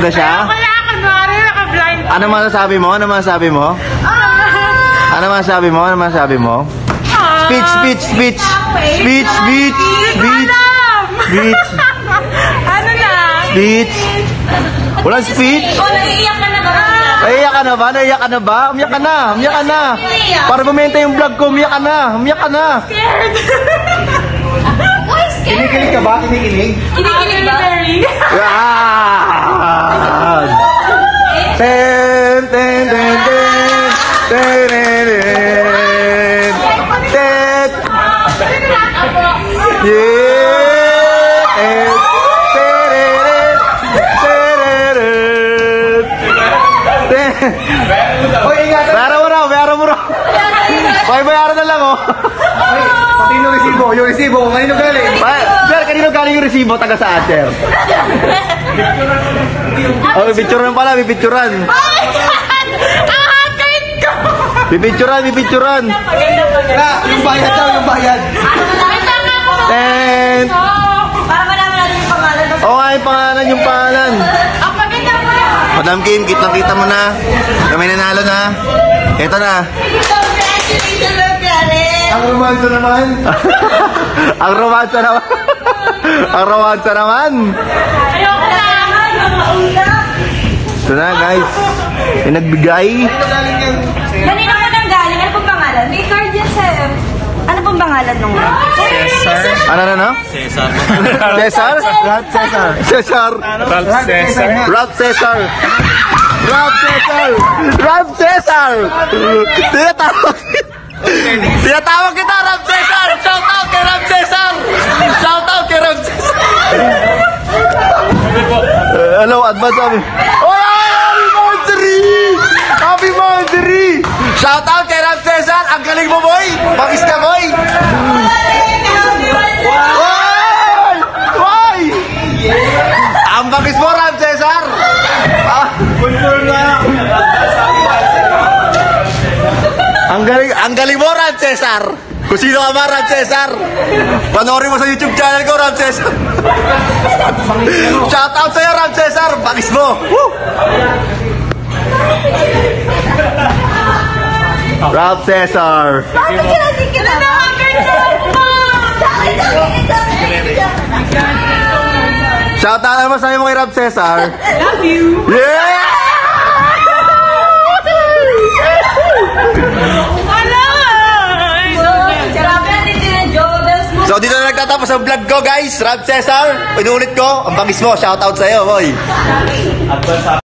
na siya? Kaya kunwari naka-blind. Ano masasabi mo? Ano masasabi mo? Ano masasabi mo? Ano masasabi mo? Speech, speech, speech. Speech, speech, speech. Speech. Ano na? Speech. Walang speech? Naiiyak ka na ba? Naiiyak ka na ba? Naiiyak ka na ba? Umiyak ka na. Umiyak ka na. Para bumenta yung vlog ko, umiyak ka na. Umiyak ka na. Scared. Kinikilig ka ba? Kinikilig? Kinikilig ba? Yan! Ten, ten, ten, ten. Ten, ten, ten. Ten. Yeah! Ten. Bayaran mo raw. Hoy, bayaran na lang, oh. Pati yung resibo. Yung resibo, kung kanino galing. Sir, kanino galing yung resibo? Taga saan, sir? Oh, bipicturan pala, bipicturan. Bipicturan, bipicturan. Yung bayad daw, yung bayad. Ten. Para malaman natin yung pangalan. Oo nga, yung pangalan, yung pangalan. Ang pagkita mo na. Madam Kim, kitang-kita mo na. Kami nanalo na. Ito na. Congratulations, Pare. Ang romansa naman. Ang romansa naman. Ang romansa naman. Ayoko na. Ito na, guys. Yung nagbigay. Kanina ka nang galing. Ano pong pangalan? May card yan, sir. Ano pong pangalan nung? Ano na? Cesar. Cesar? Lahat Cesar. Cesar. Ralph Cesar. Rob Cesar. Rob Cesar. Rob Cesar. Tinatawag kita, Rob Cesar. Shout out kay Rob Cesar. Shout out kay Rob Cesar. Hello, advance sabi. Oh, happy Montery! Happy Montery! Shout out kay Rob Cesar. Ang galing mo, boy. Pagis ka, boy. Why? Why? Ang bagis mo, Rob Cesar. Ang galing mo, Rob Cesar. Kung sino ka ba, Rob Cesar? Panoorin mo sa YouTube channel ko, Rob Cesar. Shout out sa'yo, Rob Cesar. Bagis mo. Woo! Rob Cesar. Bakit kinating kita? Ano na? Shout out naman sa'yo mo kay Rob Cesar. Love you. Yeah! Wala. Grabe natin din ang jobels mo. So dito na nagtatapos ang vlog ko, guys. Rob Cesar, inuulit ko. Ang bangis mo. Shout out sa'yo, boy.